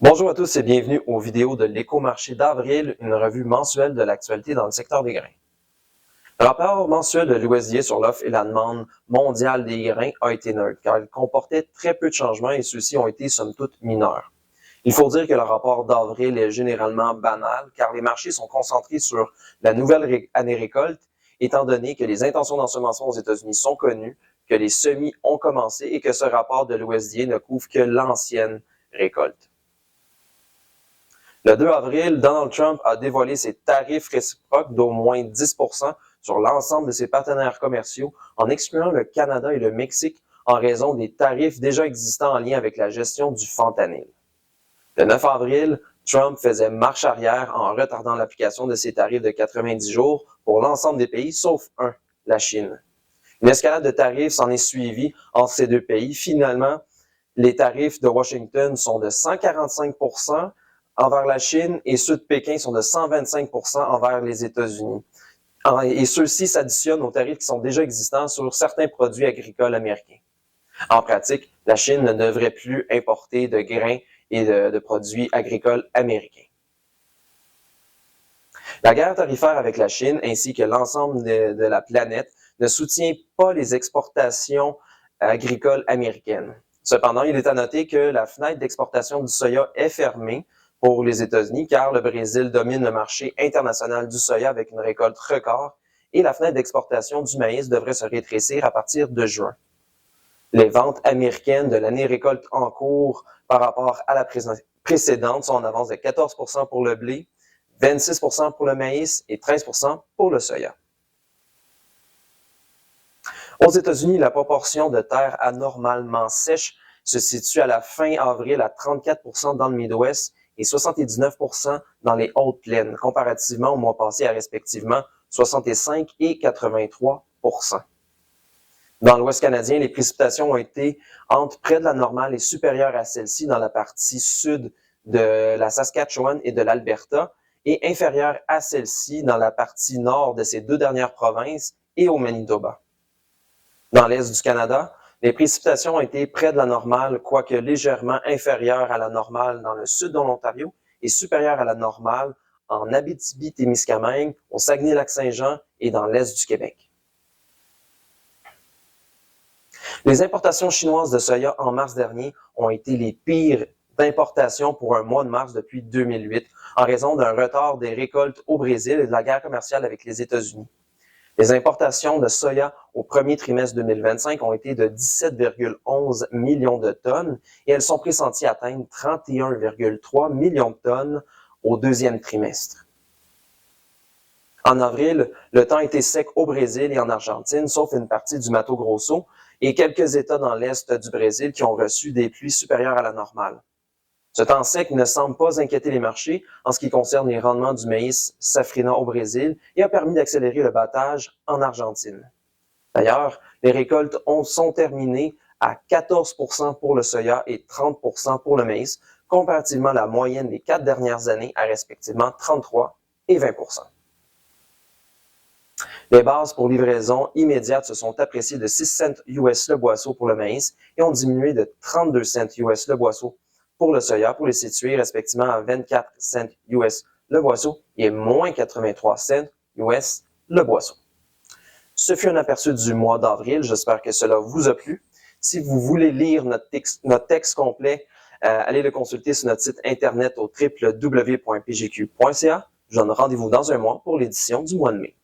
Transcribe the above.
Bonjour à tous et bienvenue aux vidéos de l'Écomarché d'avril, une revue mensuelle de l'actualité dans le secteur des grains. Le rapport mensuel de l'USDA sur l'offre et la demande mondiale des grains a été neutre, car il comportait très peu de changements et ceux-ci ont été somme toute mineurs. Il faut dire que le rapport d'avril est généralement banal, car les marchés sont concentrés sur la nouvelle année récolte, étant donné que les intentions d'ensemencement aux États-Unis sont connues, que les semis ont commencé et que ce rapport de l'USDA ne couvre que l'ancienne récolte. Le 2 avril, Donald Trump a dévoilé ses tarifs réciproques d'au moins 10% sur l'ensemble de ses partenaires commerciaux, en excluant le Canada et le Mexique en raison des tarifs déjà existants en lien avec la gestion du fentanyl. Le 9 avril, Trump faisait marche arrière en retardant l'application de ses tarifs de 90 jours pour l'ensemble des pays, sauf un, la Chine. Une escalade de tarifs s'en est suivie entre ces deux pays. Finalement, les tarifs de Washington sont de 145% envers la Chine et ceux de Pékin sont de 125% envers les États-Unis. Et ceux-ci s'additionnent aux tarifs qui sont déjà existants sur certains produits agricoles américains. En pratique, la Chine ne devrait plus importer de grains et de produits agricoles américains. La guerre tarifaire avec la Chine ainsi que l'ensemble de la planète ne soutient pas les exportations agricoles américaines. Cependant, il est à noter que la fenêtre d'exportation du soya est fermée pour les États-Unis, car le Brésil domine le marché international du soya avec une récolte record et la fenêtre d'exportation du maïs devrait se rétrécir à partir de juin. Les ventes américaines de l'année récolte en cours par rapport à la précédente sont en avance de 14% pour le blé, 26% pour le maïs et 13% pour le soya. Aux États-Unis, la proportion de terres anormalement sèches se situe à la fin avril à 34% dans le Midwest et 79% dans les hautes plaines, comparativement au mois passé à respectivement 65 et 83%. Dans l'Ouest canadien, les précipitations ont été entre près de la normale et supérieures à celle-ci dans la partie sud de la Saskatchewan et de l'Alberta et inférieures à celle-ci dans la partie nord de ces deux dernières provinces et au Manitoba. Dans l'Est du Canada, les précipitations ont été près de la normale, quoique légèrement inférieures à la normale dans le sud de l'Ontario et supérieures à la normale en Abitibi-Témiscamingue, au Saguenay-Lac-Saint-Jean et dans l'Est du Québec. Les importations chinoises de soya en mars dernier ont été les pires d'importation pour un mois de mars depuis 2008, en raison d'un retard des récoltes au Brésil et de la guerre commerciale avec les États-Unis. Les importations de soya au premier trimestre 2025 ont été de 17,11 millions de tonnes et elles sont pressenties atteindre 31,3 millions de tonnes au deuxième trimestre. En avril, le temps était sec au Brésil et en Argentine, sauf une partie du Mato Grosso et quelques États dans l'est du Brésil qui ont reçu des pluies supérieures à la normale. Ce temps sec ne semble pas inquiéter les marchés en ce qui concerne les rendements du maïs safrinat au Brésil et a permis d'accélérer le battage en Argentine. D'ailleurs, les récoltes sont terminées à 14% pour le soya et 30% pour le maïs, comparativement à la moyenne des 4 dernières années à respectivement 33 et 20%. Les bases pour livraison immédiate se sont appréciées de 6 cents US le boisseau pour le maïs et ont diminué de 32 cents US le boisseau pour le soya, pour les situer respectivement à 24 cents US le boisseau et moins 83 cents US le boisseau. Ce fut un aperçu du mois d'avril. J'espère que cela vous a plu. Si vous voulez lire notre texte complet, allez le consulter sur notre site internet au www.pgq.ca. Je donne rendez-vous dans un mois pour l'édition du mois de mai.